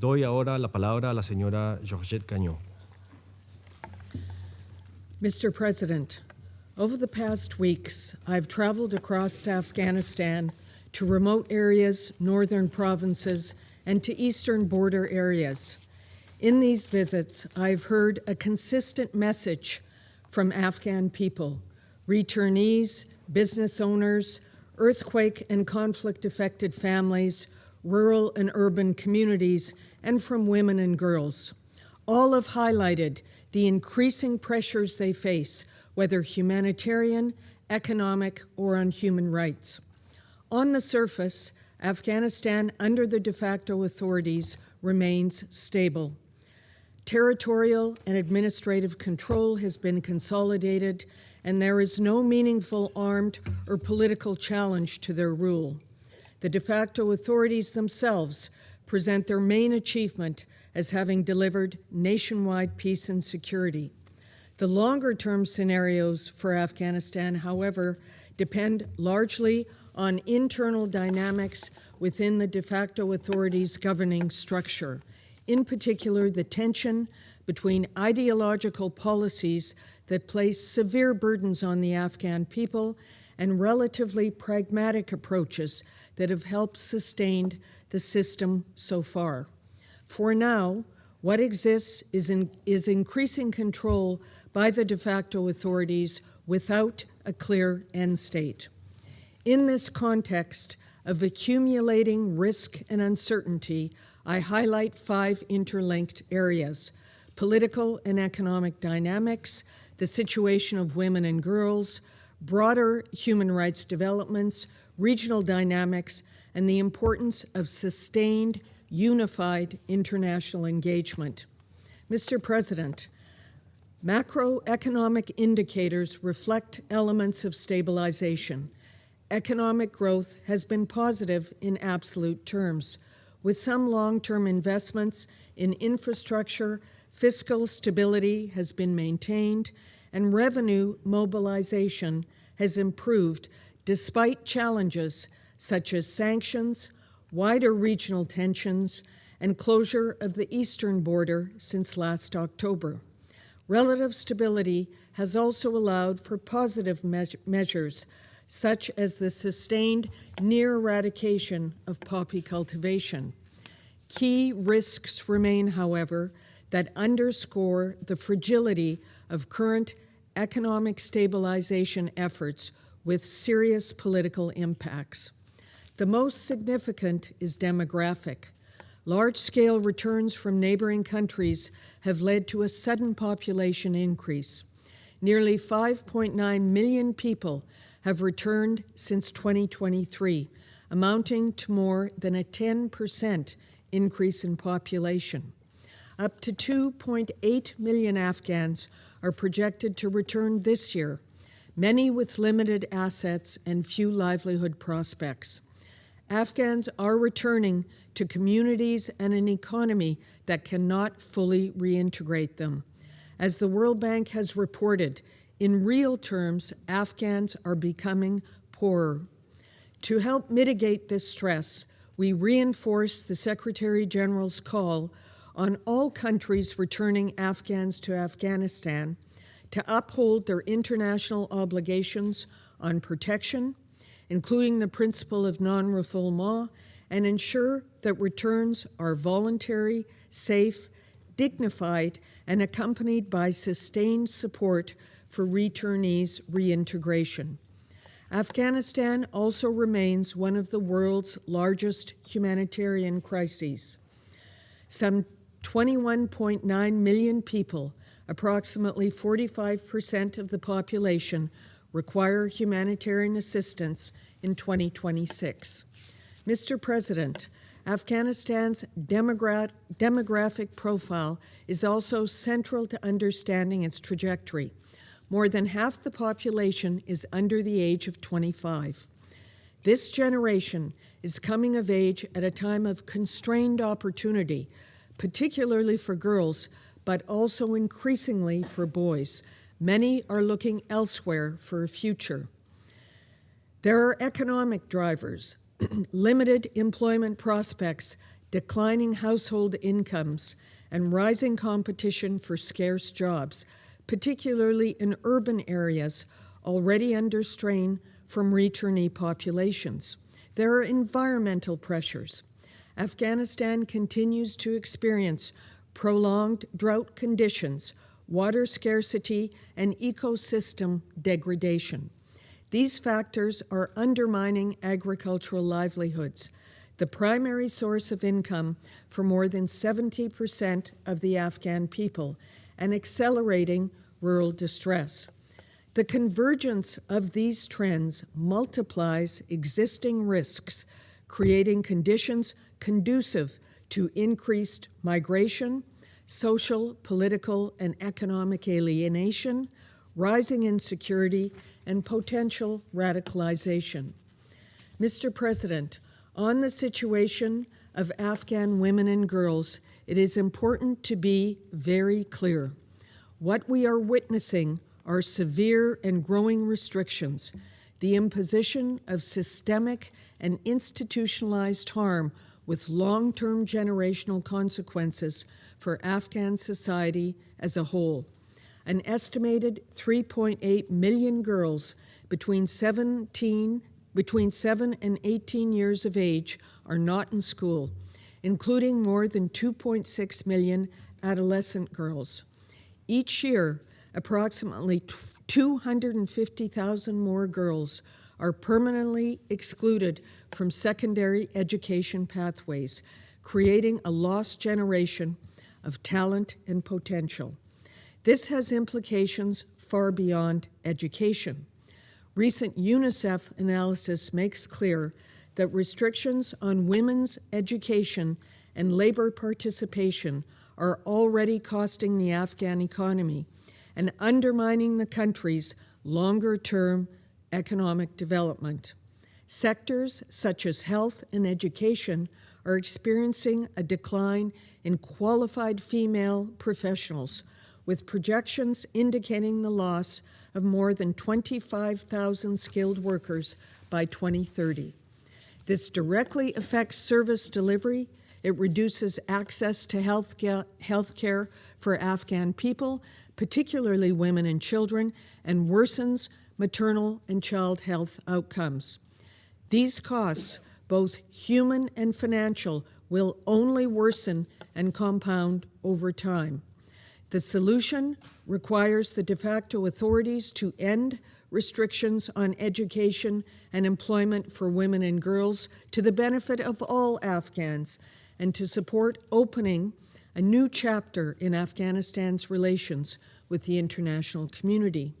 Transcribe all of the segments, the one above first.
Doy ahora la palabra a la señora Georgette Gagnon. Mr. President, over the past weeks, I've traveled across Afghanistan to remote areas, northern provinces, and to eastern border areas. In these visits, I've heard a consistent message from Afghan people, returnees, business owners, earthquake and conflict-affected families, rural and urban communities, and from women and girls. All have highlighted the increasing pressures they face, whether humanitarian, economic, or on human rights. On the surface, Afghanistan, under the de facto authorities, remains stable. Territorial and administrative control has been consolidated, and there is no meaningful armed or political challenge to their rule. The de facto authorities themselves present their main achievement as having delivered nationwide peace and security. The longer-term scenarios for Afghanistan, however, depend largely on internal dynamics within the de facto authorities' governing structure, in particular the tension between ideological policies that place severe burdens on the Afghan people and relatively pragmatic approaches that have helped sustain the system so far. For now, what exists is increasing control by the de facto authorities without a clear end state. In this context of accumulating risk and uncertainty, I highlight 5 interlinked areas: political and economic dynamics, the situation of women and girls, broader human rights developments, regional dynamics, and the importance of sustained, unified international engagement. Mr. President, macroeconomic indicators reflect elements of stabilization. Economic growth has been positive in absolute terms, with some long-term investments in infrastructure, fiscal stability has been maintained, and revenue mobilization has improved despite challenges such as sanctions, wider regional tensions, and closure of the eastern border since last October. Relative stability has also allowed for positive measures, such as the sustained near eradication of poppy cultivation. Key risks remain, however, that underscore the fragility of current economic stabilization efforts with serious political impacts. The most significant is demographic. Large-scale returns from neighboring countries have led to a sudden population increase. Nearly 5.9 million people have returned since 2023, amounting to more than a 10% increase in population. Up to 2.8 million Afghans are projected to return this year, many with limited assets and few livelihood prospects. Afghans are returning to communities and an economy that cannot fully reintegrate them. As the World Bank has reported, in real terms, Afghans are becoming poorer. To help mitigate this stress, we reinforce the Secretary General's call on all countries returning Afghans to Afghanistan to uphold their international obligations on protection, including the principle of non-refoulement, and ensure that returns are voluntary, safe, dignified, and accompanied by sustained support for returnees' reintegration. Afghanistan also remains one of the world's largest humanitarian crises. Some 21.9 million people, approximately 45% of the population, require humanitarian assistance in 2026. Mr. President, Afghanistan's demographic profile is also central to understanding its trajectory. More than half the population is under the age of 25. This generation is coming of age at a time of constrained opportunity, particularly for girls, but also increasingly for boys. Many are looking elsewhere for a future. There are economic drivers. Limited employment prospects declining household incomes, and rising competition for scarce jobs, particularly in urban areas already under strain from returnee populations. There are environmental pressures. Afghanistan continues to experience prolonged drought conditions, water scarcity, and ecosystem degradation. These factors are undermining agricultural livelihoods, the primary source of income for more than 70% of the Afghan people, and accelerating rural distress. The convergence of these trends multiplies existing risks, creating conditions conducive to increased migration, social, political, and economic alienation, rising insecurity, and potential radicalization. Mr. President, on the situation of Afghan women and girls, it is important to be very clear. What we are witnessing are severe and growing restrictions, the imposition of systemic and institutionalized harm with long-term generational consequences for Afghan society as a whole. An estimated 3.8 million girls between 7 and 18 years of age are not in school, including more than 2.6 million adolescent girls. Each year, approximately 250,000 more girls are permanently excluded from secondary education pathways, creating a lost generation of talent and potential. This has implications far beyond education. Recent UNICEF analysis makes clear that restrictions on women's education and labor participation are already costing the Afghan economy and undermining the country's longer-term economic development. Sectors such as health and education are experiencing a decline in qualified female professionals, with projections indicating the loss of more than 25,000 skilled workers by 2030. This directly affects service delivery. It reduces access to health care for Afghan people, particularly women and children, and worsens maternal and child health outcomes. These costs, both human and financial, will only worsen and compound over time. The solution requires the de facto authorities to end restrictions on education and employment for women and girls to the benefit of all Afghans, and to support opening a new chapter in Afghanistan's relations with the international community.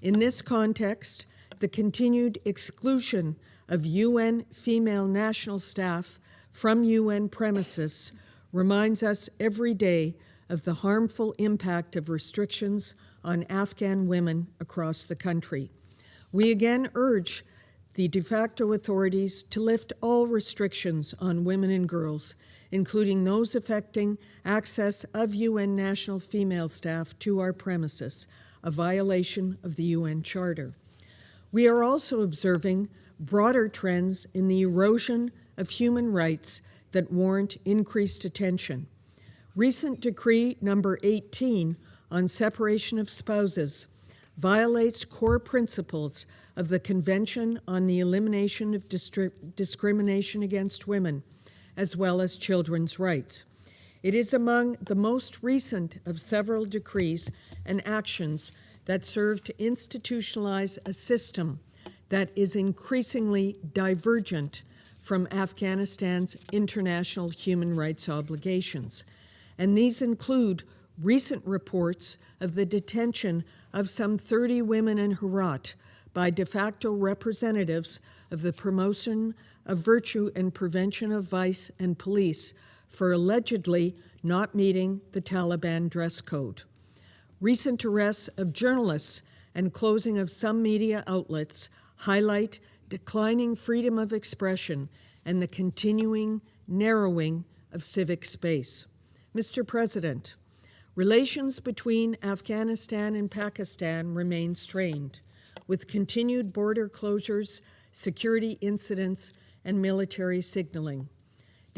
In this context, the continued exclusion of UN female national staff from UN premises reminds us every day of the harmful impact of restrictions on Afghan women across the country. We again urge the de facto authorities to lift all restrictions on women and girls, including those affecting access of UN national female staff to our premises, a violation of the UN Charter. We are also observing broader trends in the erosion of human rights that warrant increased attention. Recent Decree number 18 on separation of spouses violates core principles of the Convention on the Elimination of Discrimination Against Women, as well as children's rights. It is among the most recent of several decrees and actions that serve to institutionalize a system that is increasingly divergent from Afghanistan's international human rights obligations. And these include recent reports of the detention of some 30 women in Herat by de facto representatives of the Promotion of Virtue and Prevention of Vice and Police for allegedly not meeting the Taliban dress code. Recent arrests of journalists and closing of some media outlets highlight declining freedom of expression and the continuing narrowing of civic space. Mr. President, relations between Afghanistan and Pakistan remain strained, with continued border closures, security incidents, and military signaling.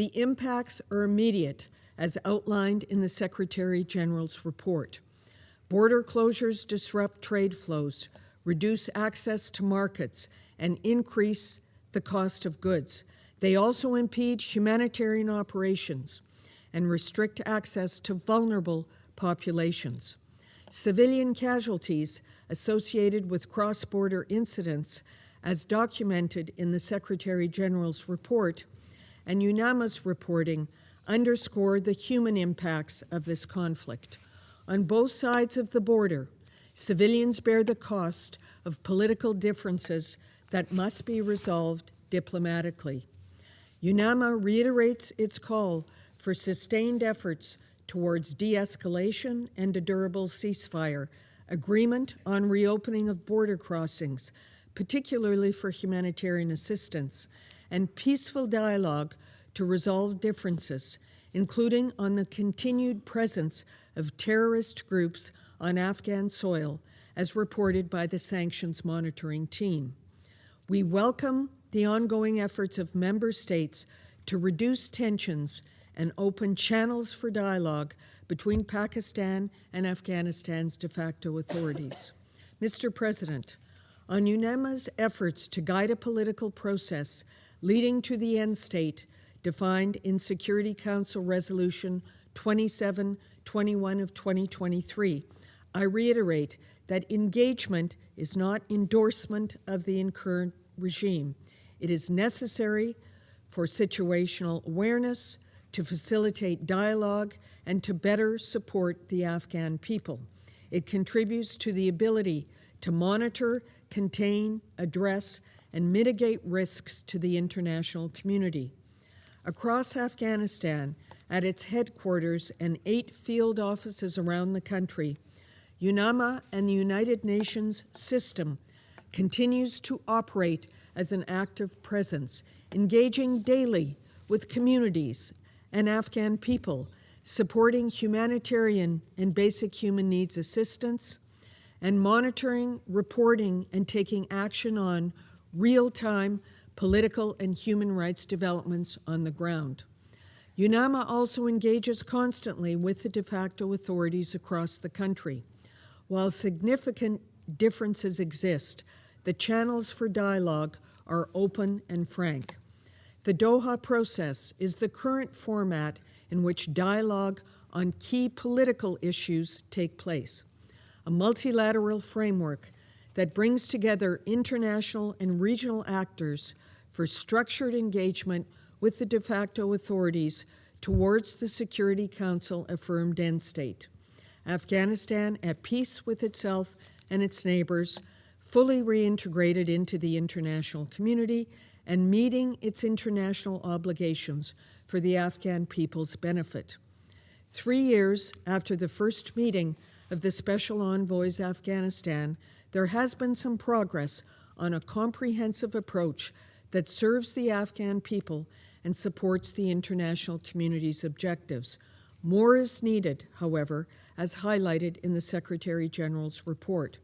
The impacts are immediate, as outlined in the Secretary General's report. Border closures disrupt trade flows, reduce access to markets, and increase the cost of goods. They also impede humanitarian operations and restrict access to vulnerable populations. Civilian casualties associated with cross-border incidents, as documented in the Secretary General's report and UNAMA's reporting, underscore the human impacts of this conflict. On both sides of the border, civilians bear the cost of political differences that must be resolved diplomatically. UNAMA reiterates its call for sustained efforts towards de-escalation and a durable ceasefire, agreement on reopening of border crossings, particularly for humanitarian assistance, and peaceful dialogue to resolve differences, including on the continued presence of terrorist groups on Afghan soil, as reported by the Sanctions Monitoring Team. We welcome the ongoing efforts of member states to reduce tensions and open channels for dialogue between Pakistan and Afghanistan's de facto authorities. Mr. President, on UNAMA's efforts to guide a political process leading to the end state defined in Security Council Resolution 2721 of 2023, I reiterate that engagement is not endorsement of the current regime. It is necessary for situational awareness, to facilitate dialogue, and to better support the Afghan people. It contributes to the ability to monitor, contain, address, and mitigate risks to the international community. Across Afghanistan, at its headquarters and 8 field offices around the country, UNAMA and the United Nations system continues to operate as an active presence, engaging daily with communities and Afghan people, supporting humanitarian and basic human needs assistance, and monitoring, reporting, and taking action on real-time political and human rights developments on the ground. UNAMA also engages constantly with the de facto authorities across the country. While significant differences exist, the channels for dialogue are open and frank. The Doha process is the current format in which dialogue on key political issues take place, a multilateral framework that brings together international and regional actors for structured engagement with the de facto authorities towards the Security Council affirmed end state. Afghanistan at peace with itself and its neighbors, fully reintegrated into the international community, and meeting its international obligations for the Afghan people's benefit. 3 years after the first meeting of the Special Envoy's Afghanistan, there has been some progress on a comprehensive approach that serves the Afghan people and supports the international community's objectives. More is needed, however, as highlighted in the Secretary General's report.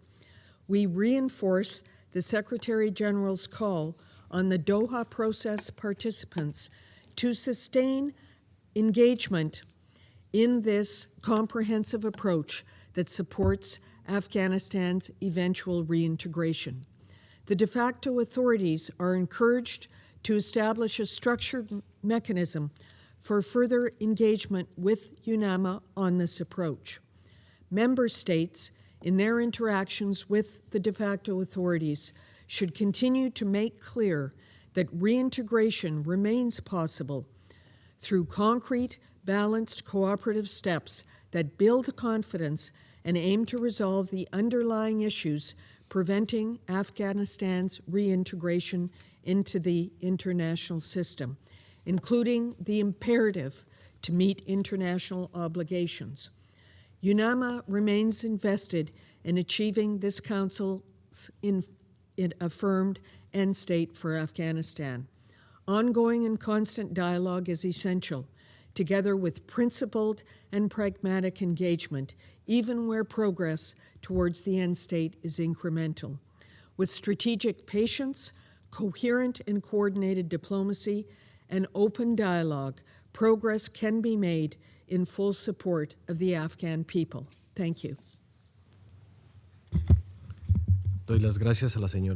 We reinforce the Secretary General's call on the Doha process participants to sustain engagement in this comprehensive approach that supports Afghanistan's eventual reintegration. The de facto authorities are encouraged to establish a structured mechanism for further engagement with UNAMA on this approach. Member states, in their interactions with the de facto authorities, should continue to make clear that reintegration remains possible through concrete, balanced, cooperative steps that build confidence and aim to resolve the underlying issues preventing Afghanistan's reintegration into the international system, including the imperative to meet international obligations. UNAMA remains invested in achieving this Council's affirmed end state for Afghanistan. Ongoing and constant dialogue is essential, together with principled and pragmatic engagement, even where progress towards the end state is incremental. With strategic patience, coherent and coordinated diplomacy, and open dialogue, progress can be made in full support of the Afghan people. Thank you. Doy las gracias a la señora